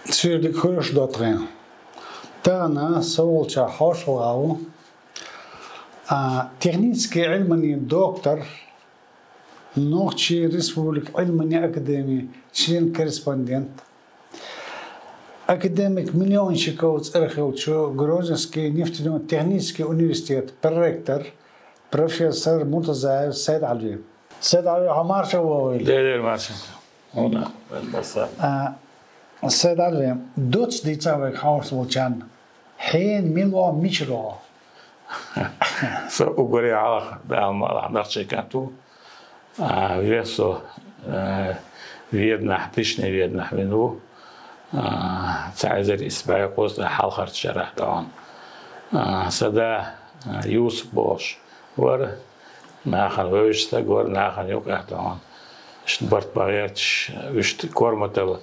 Среди хорош дотрен. Тана солча хошвау. Технический علماني доктор. Ногчи республик علماني академии. Член корреспондент. Академик миллионщиков Эрхелчо. Грозинский нефтяно-технический университет. Проректор. Профессор Мутазаев Саид Алви. Саид Алви Хамарша Вовил. Дедер Марша. Она. Саид Алви. Доц дицавек хаусволчан. حين ميلوا ميشلوا. سأقولي على دعم شركاته. ويسو ويدنا بيشني ويدنا منو. تعزر إسبوع قوس حال خرج شرح دان. سدا يوسف باش ور ناخن ويشتا ور ناخن يوقع دان. اشتبرت بغيرتش وشت كورمتل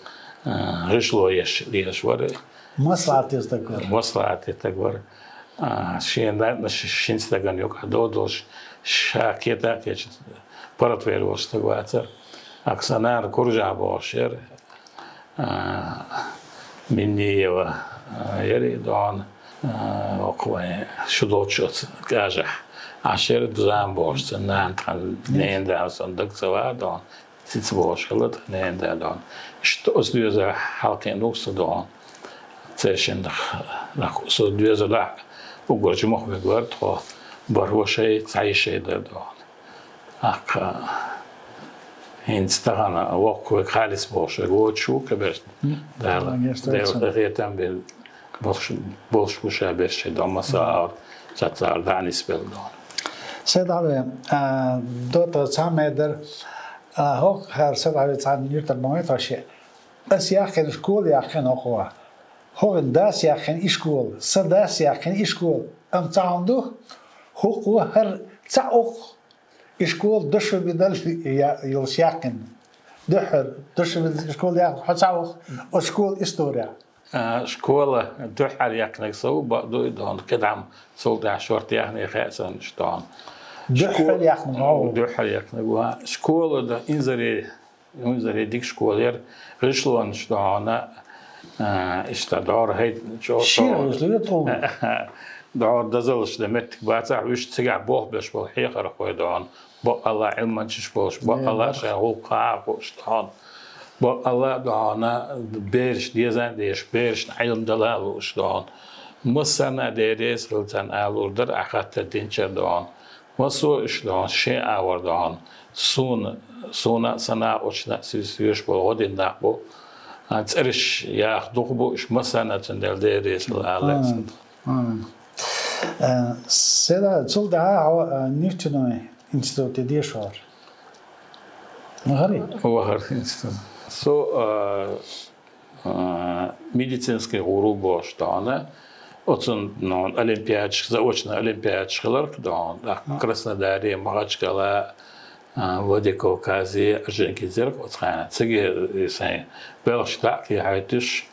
غشلو يش ور. مصلحتي تقول شين استغن يوك دودوش شاكيتا كيش برتوير وستغواتر اكسنار كورجا بوشير مني و يري دون وقوي شدوتشوت كاجا عشر دوزان بوش سنان تخل نين دا صندوق سوا دون سيتس بوش خلط نين دا دون شت أسلوزة حلقين نوكس دون تشين نخ سو دوزة لا وقرج مخ بقول تخو بروشة تعيش ده دون أك هنستغنا وقوي خالص بوش قوت شو كبرت ده غيرتم بال بوش وشة بيش دون مسار تطلع دعني سبل دون سيد علي دوت سامدر هوك هر سيد علي تعال نيوتن مويت وشيء بس ياخن الشكول ياخن أقوى هو داس ياخن إشكول سداس ياخن إشكول أم تعندو هو هر تعوق إشكول دش بدل يلش ياخن دحر دش بدل إشكول ياخن حتعوق إشكول إستوريا شكولا دحر ياخن سو بعدو دون كدعم سولد شورت ياخن خاصن شتان دحر ياخن دحر ياخن شكولا ده إنزري ديك شكولير رشلون شتانا استدار هيد دار دزلش دمت بعتها وش تجع بوه بش بوه حيقر قيدان بق الله علم تش بوش بق الله شهو قاع بوش دان بق الله دانا بيرش ديزان ديش بيرش علم دلال وش دان مسنا ديريس غلطان آلور در أخذت دينشر دان مسو إش دان شيء آور دان سونا سنا وشنا سيسيش بوه غدين نقبو أنترش يا خدوقبو إش مسنا تندل ديريس الآلس سيدا تول دعا نيفتنوي إنستيتوت ديشوار مغري وغر إنستيتوت медицинский غروب штана отсон нон олимпиадчик заочно олимпиадчиклар да Краснодаре Махачкала Владикавказе Орджоникидзе отхана цеге сай белштак яйтиш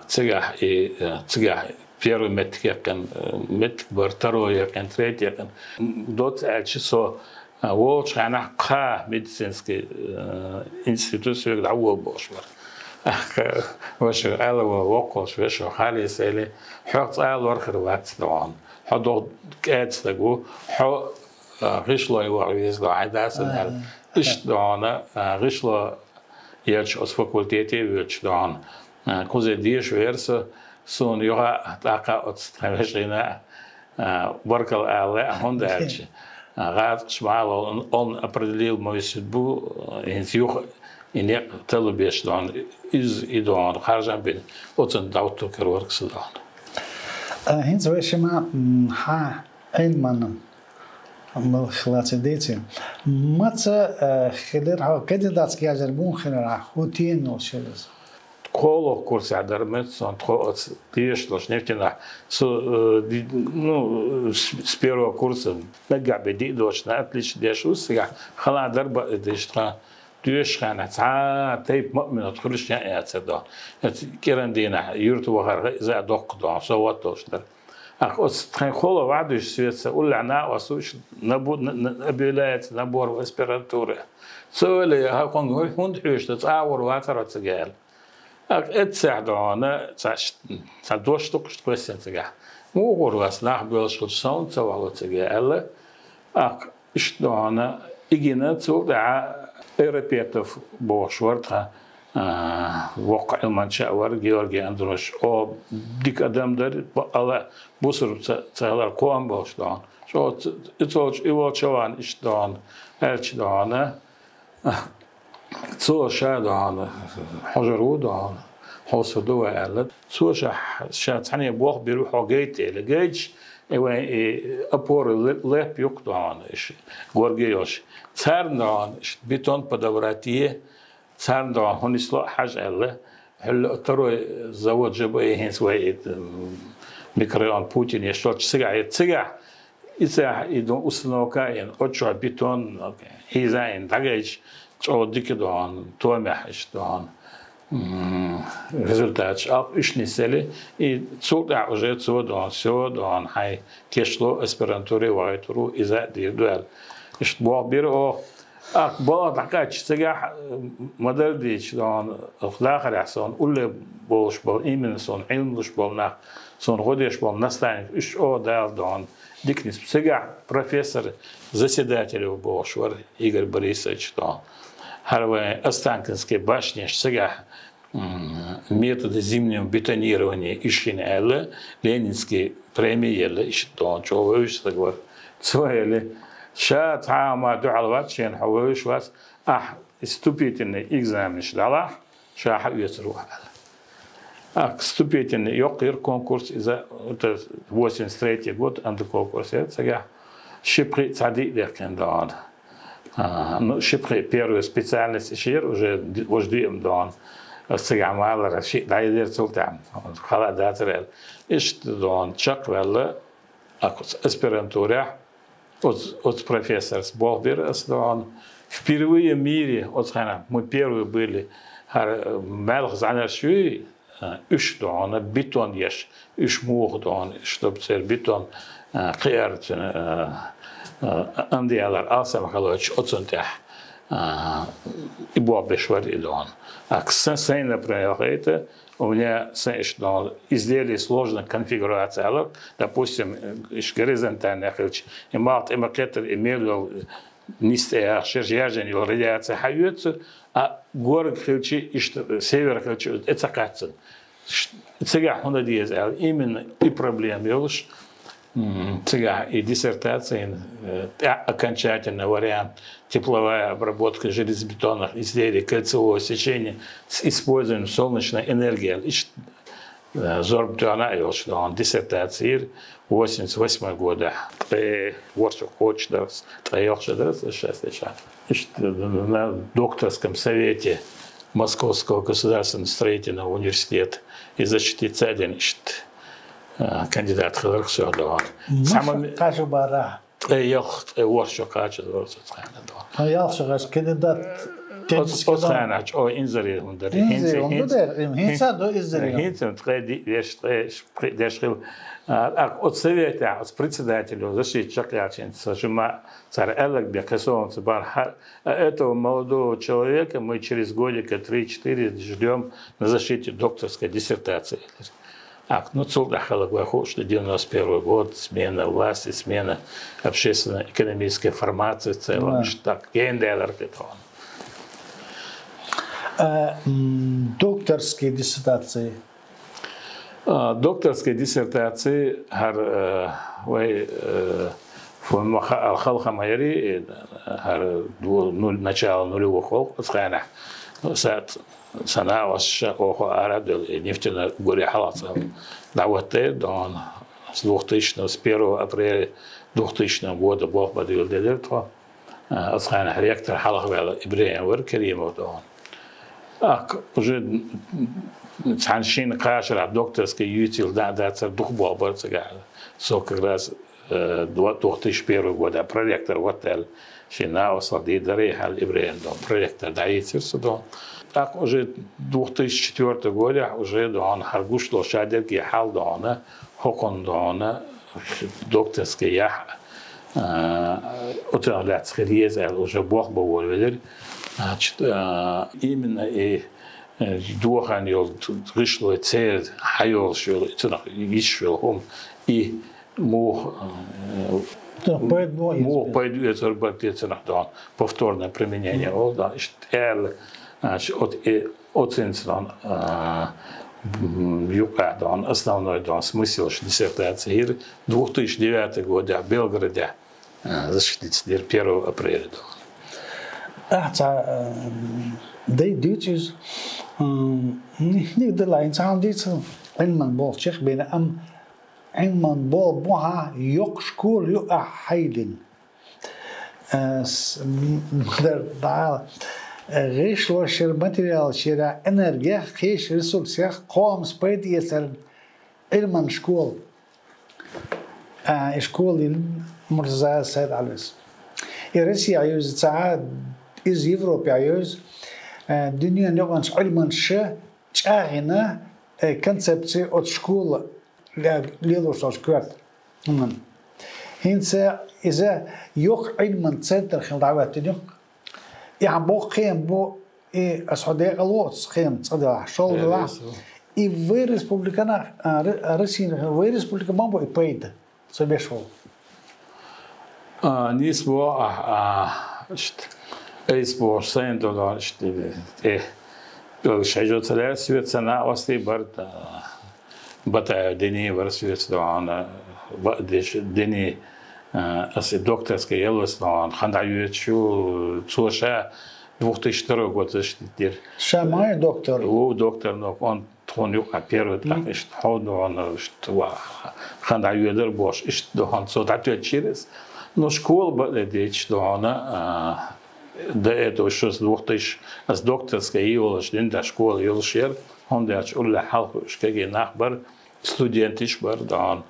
цега и цега первый меткен мет второй кен третий кен дот альчисо волчана qa медицинский институт сюда дауа бошвар وش قال ووقش وش حالي سالي حط قال ورخر وقت طبعا حضو قاعد تقول حو غشلا يوعيز له عداس إيش دعنا غشلا يرش أس فاكولتيتي ويرش دعنا كوزي ديش ويرس سون يوها تاقا أتستمشينا بركل أعلى هندارش غاد شمال أن أبريل ما يسبو إنسيوخ إنك تلبيش دان إز إدان خارجان بين أتن داوتو كروركس دان. هنز ويش ما ها علمنا مخلات ديتي متى خليرها كديدات كياجربون خليرها خوتين وشيلز. كله كورس عدرمت سان تخوت ديش لش نفتنا с первого курса نقع بدي دوش نأتليش ديش وسجع خلا درب ديش ترى دوش خانة تيب مؤمن تخرج يعني أتصدق كيرندينا يرتو وخر زا دق دون صوت توشتر أخوص تخين خلا وعدوش سويت سأقول لنا وسوش نبود نبيلات نبور وإسبرانتورة سؤالي هاكون هند حوش تتعور واتر تجال اتساعدونا دوش تقش تقسم تجاه مو غرواس لاح بيلش خلصان تسوى تجاه اشتونا إجينا تودع إيربيتوف بوشورتها وقع المنشأ ور جيورجي أندروش أو ديك أدم در على بوسر تهلا قوام بوشتون شو اتوش إيوالشوان اشتون أرشدونا تسوى شادون حجرودون حوصدوا على تسوى شاد حني بوق بيروح جيتي لجيج أبور لب يقطعون إيش غورجيوش ثارنون إيش بيتون بدوراتيه ثارنون هون يصلح حاجة الله هل ترى زود جبهة هنس وايد ميكروفون بوتين يشلون سجع إذا يدون أصلناكا ين أشوا بيتون هيزاين دعيش أو ديكدون تومح إيش دون результат ишнисели и цуда уже цудон сёдон хай кешло аспирантуре вайтуру иза дирдуэл иш бобир о бала такач сега модердич дон ахлахар ясон уле болш бол именсон илмуш болна сон годеш бол настань иш о дал дон дикнис сега профессор заседатель болшвар Игорь Борисович дон Харвей Останкинской башни сега методы зимнего бетонирования ишинелле ленинские премии еле иштон човыш такой цвели ша тама дуалват шен хавыш вас вступительный экзамен ждала ша хавьесрух вступительный йокир конкурс из-за 83 год антиконкурс сега шипри цади деркендан ну шипри первую специальность ишер уже вождем дан استجمع على شيء لا يدير سلطان خلاص داترل إيش دون شق ولا أكوس أسبرانتورة от профессор Богбер дон впервые в мире от хана мы первые были малых занятий үш дон бетон еш үш мух дон чтобы цер бетон қиярт андиялар алсам халоч отсонтах и бобешвар идон Аксен, например, это у меня изделие сложной конфигурации, допустим, горизонтальная и мат и макетер имел низкая ширжяжень или радиация хаются, а горы хилчи и север хилчи это кацин. Сега он надеется, именно и проблем юлш. Сега и диссертация окончательный вариант тепловая обработка железобетонных изделий кольцевого сечения с использованием солнечной энергии. Зорбтуана что он диссертация 88 года. Ворчок хочдас, троёхшедрас, на докторском совете Московского государственного строительного университета и защитить один кандидат хлорх сёдон. Самым кажу бара. Ворчок качет ворчок. Ялшогаш кандидат Отханач, о инзари хундари. Хинца до иззари. Хинца дешрил от совета, от председателя защиты Чаклячин, сажима царь Элек Бекасован Цибар. Этого молодого человека мы через годика 3-4 ждем на защите докторской диссертации. Ну, Цулдахала Гвахуш, 91 год, смена власти, смена общественно-экономической формации в целом. Так, генделер питон. Докторские диссертации. Докторские диссертации الخلق майори начало нулевых волн сана ошо араб нефтяной горе халатса давайте дон с 2000 с 1 апреля 2000 года бог подвел дедертва асхана ректор халах вела Ибраим вер Каримов дон уже цаншин кашра докторский ютил да цар дух бобар цага со как раз 2001 года проректор отель Шина осады Дарехал Ибрендом, проректор Даитирсудон. Так уже 2004 года уже он Харгуш Лошадерги Халдона, Хокондона, докторский я утверждать скорее уже Бог бывает. Значит, именно и دوخان يل غشلو تير حيول شو تنق يشوا هم مو пойду это работать на дом повторное применение да оценен юка да основной да смысл диссертации 2009 год в Белгороде защитить 1 апреля die duurtjes niet de lijn samen dit en man bol zeg binnen en man bol boha yok school yok heiden daar resource materiaal shira energie gees resurser kom spijt is er man school school in مرزا سيد علوس إيرسي عيوز ساعات إز يوروب عيوز الدنيا نقص علما شة تأغنى كونسبتي أو شكول ليلوش أشكرت من هنسا إذا يوق علما سنتر خل دعوات اليوم يعني بو خيم بو أصحابي قلوس خيم صدق شغل الله في ريسبوبليكانا روسيا في ريسبوبليكا ما بو يبيد سبيشول نسبة إسبوع سين دولار شتى شجرة ثلاث سويت سنة وستي برد بتاع دني ورسويت دعانا بعدش دني أصل دكتور سكيلوس دعان خندعيت شو توشة وقت اشتروا قوتش تدير شاماي دكتور هو دكتور نوكون تونيو أبيرو تلاقيش تحاول أنا اشتوا خندعيت دربوش اشتدهان صوت تشيرس но школа بدأت دعانا до этого еще с 2000 с докторской юлаш день до школы юлшер он дальше улла халку шкеги нахбар студентиш бар дан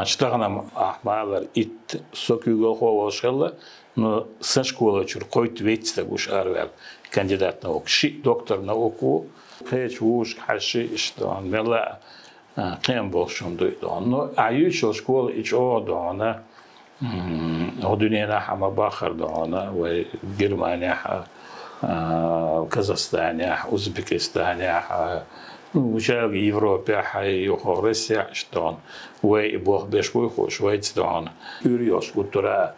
штагнам ахмалар ит сокюгол ховошелла но со школы чур койт ветста гуш арвел кандидат наук ши доктор науку хеч уш хаши иштан мела кем болшун дойдан но аючо школа ич о дана هدونينا حما باخر دعانا وجرمانيا كازاخستانيا أوزبكستانيا وشاق يوروبيا يوخو روسيا شتون ويبوخ بيشوي خوش ويتدعان يوريوس كولتورا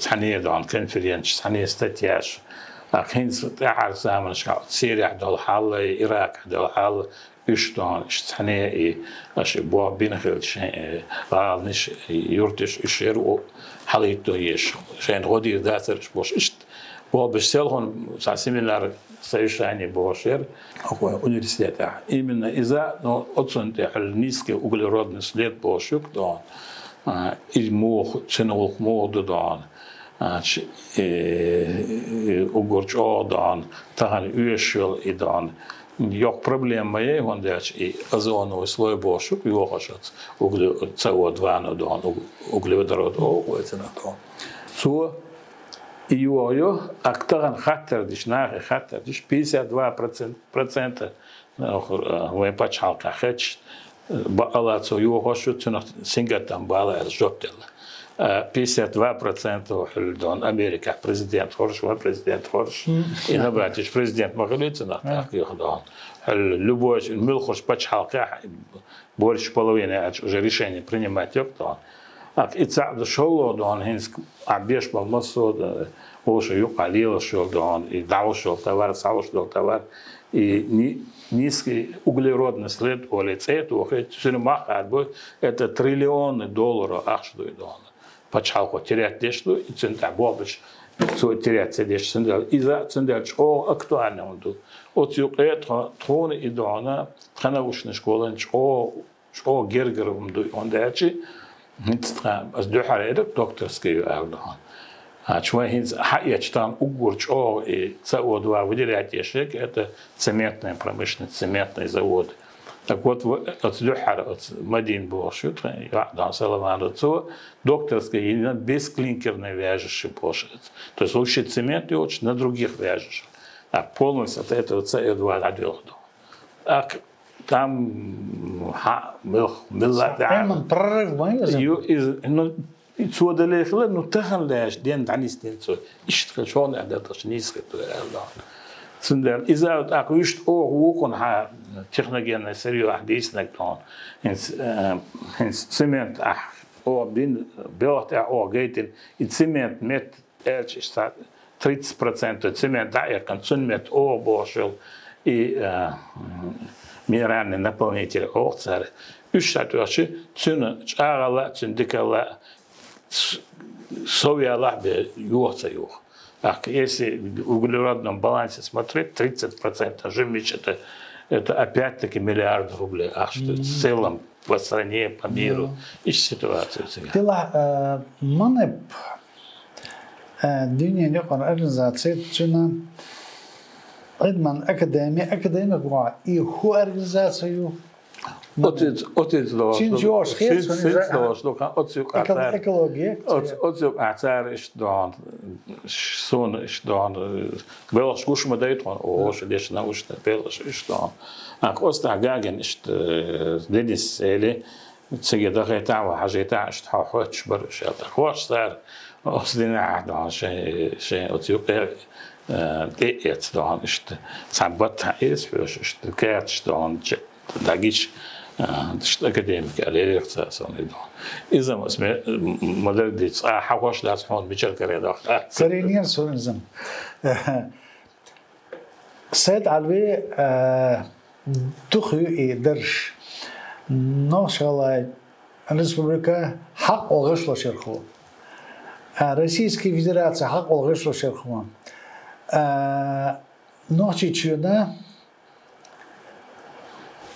تحنيه دعان كونفرنس تحنيه ستاتياش هينس تعال زمان شقا سوريا دول حال العراق دول حال إشتان إشتانية أشي بوا بينخل شيء غالنش يورتش إشير وحليتو يش شين غدير داترش بوش إشت بوا بشتغلهم سامينار سيشاني بوشير أو أونيفرسيتة إمنا إذا نو أتصنت على نيسكي أغلرود نسلت بوشيك دان الموخ شنوخ مود دان أغرج دان تهان يشل إدان Yok проблема je, onda i azonovый слой бошук, его хочет CO2 на дон, углеводород овоится на дон. Су иою, актаган хаттер диш нахе хаттер диш 52% вой пачалка хэч балацо его хочет цунах сингатам бала жоптел. 52% хулдон Америка президент хорш ва президент хорш и набратиш президент магалицына так йохдон любой милхош пачалка больше половины уже решение принимать ёктон ак ицад шоло дон хинск абеш балмасо оше юқалил шолдон и даушол товар саушол товар и низкий углеродный след олицет охет синмахат это триллионы долларов ахшдуйдон пачалко терять дешло и центр бобыш so терять деш центр из-за центр о актуально он тут от юкет троны и дона ханавушная школа о гергером он дачи нитстра as духаре докторский авдон чуахинс хаячтан угурч о и CO2 выделять ешек это цементная промышленность цементный завод Так вот, от Люхара, от Мадин Бошут, да, Саламан, от докторская, именно бесклинкерная вяжешь Бошут. То есть лучше цемент и очень на других вяжешь. А полностью от этого CO2 отвергну. Так там Прямо прорыв ну, и цудали, ну, таханляш, день данистин, ищет, что он это тоже не искать. Сендер, из-за вот так вишь, он ха техногенная сырье, действительно, он цемент, бин белых, гейтин, и цемент мет, 30% цемент, да, я концентрат, бошел, и минеральный наполнитель, царь. Üşşat yaşı tünü çağala tündikala совьялах юоца юх. Так, если в углеродном балансе смотреть, 30% жемчуг это опять-таки миллиард рублей. А что в целом по стране, по миру, ищ ситуацию. Тила манеп дünyanın yok olan organizasyonu Edman akademi var. İyi hu organizasyon Отец экология. Отец acār ištdān, sun ištdān, vēl skušma deitman, oši liešana ušta pēlaš ištdān. Ak ostā gāgen išt denis sēli, tsigi dāgai tāwa hajī tā išt hauhoč baru šelta. Hoš sār, osdina āhdān šein otjuqēr ietdān išt sabat iespēš išt kērtšdān dagič академик алерекция сонидон. Изам осме модердиц хаваш дас фон бичер кареда. Каринер сонизм. Сед алви тухи درش ناشالله республика حق алгышло шерху. Российская Федерация حق алгышло шерху. Ночи чуна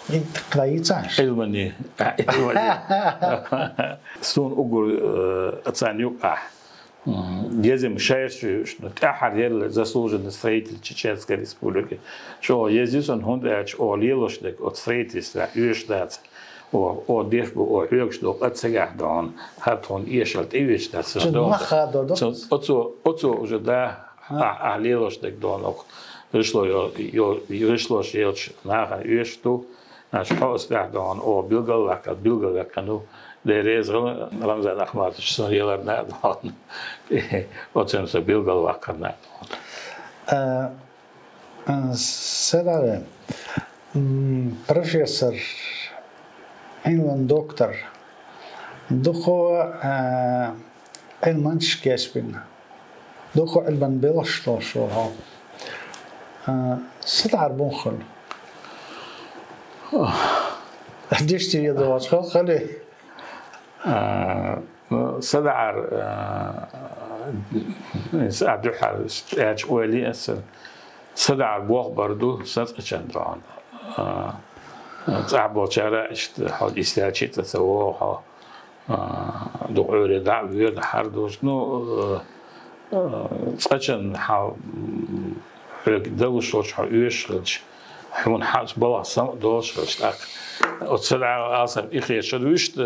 Elmani, Stone угол оценил Езим шесть, что Ахарьел заслуженный строитель Чеченской Республики. Что ездил он хундач о лилошдек от строительства юждats о дешбу о югшдок от сега дон хатон ешалт и юждats. Отцу уже да а лилошдек донок вышло шелч на южду. Наш хаосдах дон о билгалвакану дерезгал Рамзан Ахматович сонеларна дон оценса билгалвакарна дон. Седаве профессор Инлан доктор духо Эльманш Кеспин духо Эльбан Белашло шо ستعر بنخل قديش تبي دوش خلي ستعر عبد الحال اج ولي اسل ستعر بوخ بردو ساتشان دران تعبوا شارع حال استاجيت تسووها دعوري دعوه حردوش نو ساتشان حال دلوش روش يشغلش حون حاس بلا سام دوش روش تاك وتسلع عاصم إخي شدوشت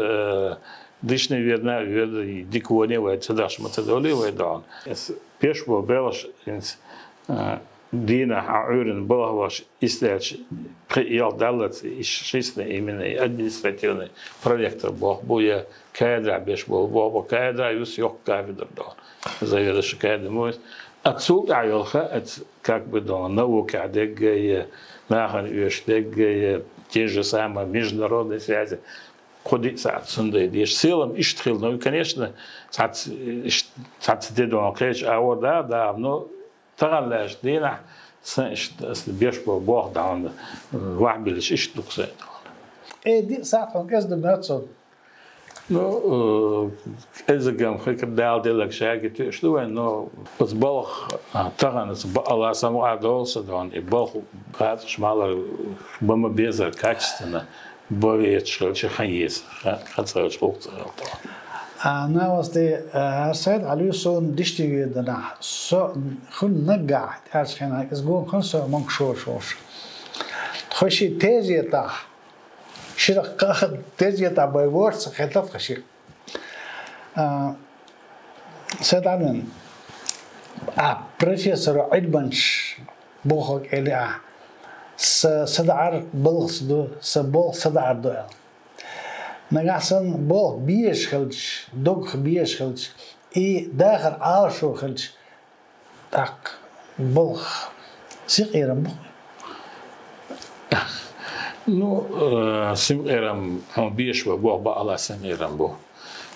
ديشني ويرنا وير ديكوني وتداش متدولي ويدان بيش بو بلش إنس دينا عورن بلا واش إستاج يال دالت إيش شيسنا إيمني أدمنستراتيوني проектор بويا كادر بيش بو كادر يوس يوك كافدر دان زي هذا شكاد موس Отсюда это как бы наука, те же самые международные связи. Ходится отсюда, есть силам, ищет, ну и, конечно, да, но тагалаш, дина, бешбо бог, да, он вахбилиш, ищет дуксе. Ди сатон, kezdem отсюда. Ну, ezegam хикдал делак шаги что но сбалх таган сбала само адолса дон и бал брат шмалар бама беза качественно бовет что хаес хацал шокта أنا وصدي سيد علي صون دشتي دنا صو خن نجع تعرف خنا إسقون خن صو منكشور شوش تخشي تيزي تاع شيء تجي تبع ورث خطط خشي سدعنا بروفيسور علمنش بوخك إلى سدعر بلغسدو سبول سدعر دوال نجاسن بول بيش خلش دوغ بيش خلش داخل عاشو خلش تاك بلغ سيقيرم نو سيقيرم هم بيش وبوغ بقى سيقيرم بو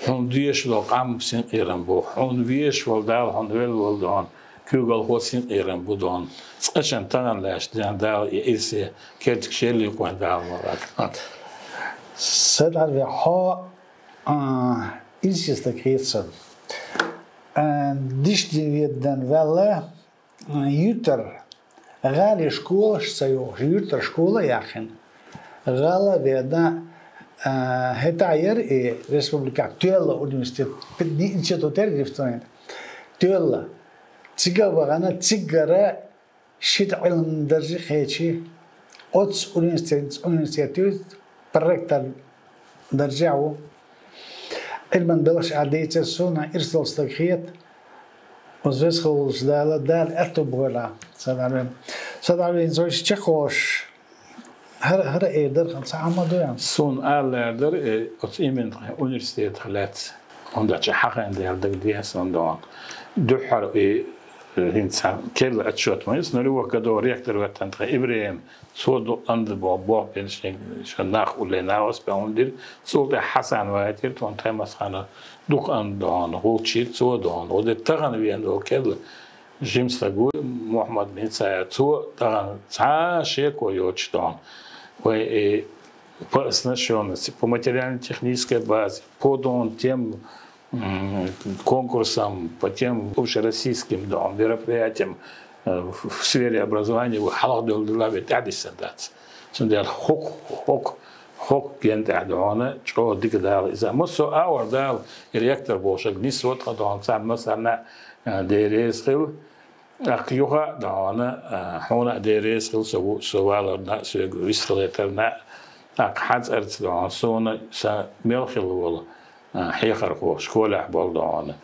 هم ديش لو قام سيقيرم بو هم بيش والدال هم ويل والدان كوغل هو سيقيرم بو دان سقشن تان لاش دان دال يسي كيرتك شيلي كون دال مرات سد على ها إيشيست كيسن ديش دي دن ولا يوتر غالي شكول سيو يوتر شكول ياخن غالا بيدا هتاير ريسبوبليكا تيلا أونيفرسيتي بدي إنشيتو ترجفتين تيلا تيجا وغانا تيجرا شيت علم درجة خيشي أوتس أونيفرسيتي بركتر درجعوا علما بلش عديت السنة إرسل استخيت وزوج خلص دال أتوبولا سدعين زوج تشخوش هر إيدر خمسة عمدو يعني سون آلردر أت إيمن أونيفرسيتي خلات عندها حق عندها دقيقة سندان دحر هنسا كل أشوت ما يصير هو كده رياكتر وقتن إبراهيم صود عند بابا بينشين شناخ ولا ناوس بعندير صود حسن واتير تون تمس خنا دوك عندان هو شيء صودان وده تغن بيندو كده جيمس تقول محمد بن سعد صود تغن شيء كويوش دان و по оснащенности, по материально-технической базе, по тем конкурсам, по тем общероссийским мероприятиям в сфере образования в Халагдулдулаве Тадисадат. Сундел хок гентадона, что дикдал из Амосо аур дал ректор Бошек Нисрот Хадон сам مثلا ديريسخل أخيوها دعانا هنا ديريسخل سوالنا سويسريترنا أقحد أرت دعانا سونا سميلخل ولا حيخر هو شكول أحبال دعانا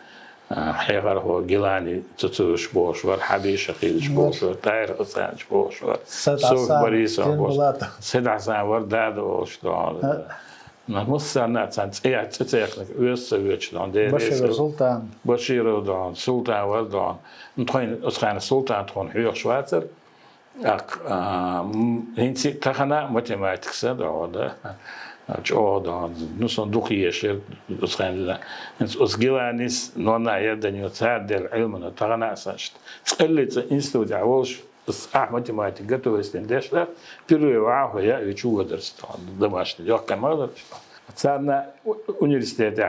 حيخر هو جيلاني تتوش بوش ورحبي شقيل بوش ورتاير حسان بوش سوق بريس بوش سيد حسان ورداد بوش دعانا مثلا تنتهي تتأكد ويسويش دعانا بشير سلطان بشير دعانا سلطان وردعانا نتخين أسخان السلطان تخون حيوخ شواتر هنسي تخنا ماتيماتكسا دعانا جودان نوصل دقيقة أسخان أسجلانيس نونا يدني وتعد العلم نتغنى أساشت قلت إنستودع عوش أحمد ما تقطع استنداش لا بيروي وعاه يا يشوف درس دمشق يوقع ما درس صارنا университет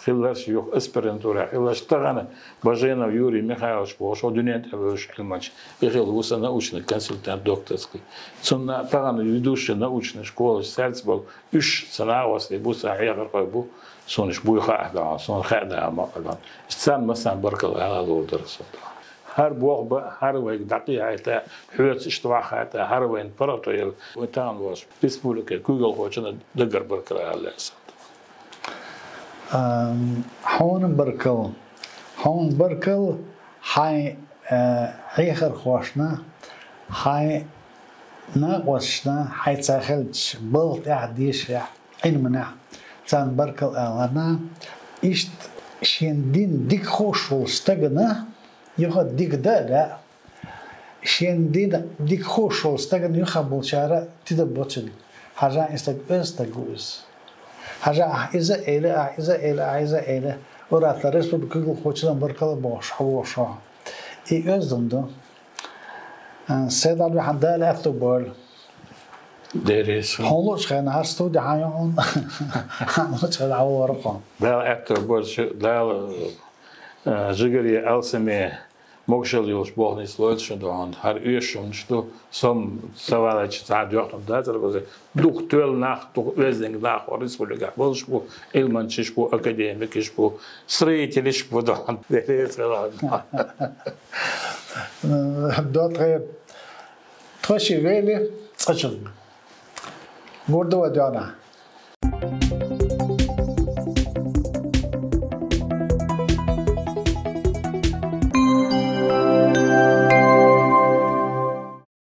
خلص يوق أسبرنتورا خلص تغنى بجينا يوري ميخائيل بوش ودنيا تبوش علمش بيخيل وصل научный консультант докторский صرنا تغنى ведущий научной школы Сальцбург إيش سنوات لبوسا عيار قبو صونش بوي خاطر صون خاطر ما قلنا استان مثلا بركة على دور درس هر بوق هر وقت دقيقة تا حوت اشتراك تا هر وين براتويل وتان واش بيسبولك جوجل هوشنا دقر بركة على الأساس هون بركل هاي حيخر خوشنا هاي ناقوشنا هاي تاخلش بلط عديش علمنا تان بركل أنا إشت شين ديك خوش واستجنا ياخد ديك لا شين ديك خوش واستجنا ياخد بالشارع تدبوتشل حاجة استجوز حاجة إذا إله ورات الرئيس بكل خوشنا بركل باش حواشا أزدم ده سيد على حدا لا أكتبول ديريس هونش خان هستو ده هايون هونش خان عوارقان ده أكتبول ده جيجري ألسمي مقشل يوش بوهني سلوتش دوان هر يشون شتو سم سوالة تعد يوم ده ترى دوك تول ناخ دوك وزنك ناخ ورئيس بلوغ بولش بو علمانش بو أكاديميكش بو سريتلش بو دوان ديريس دوت غير تخشي ويلي تخشل بوردو وديانا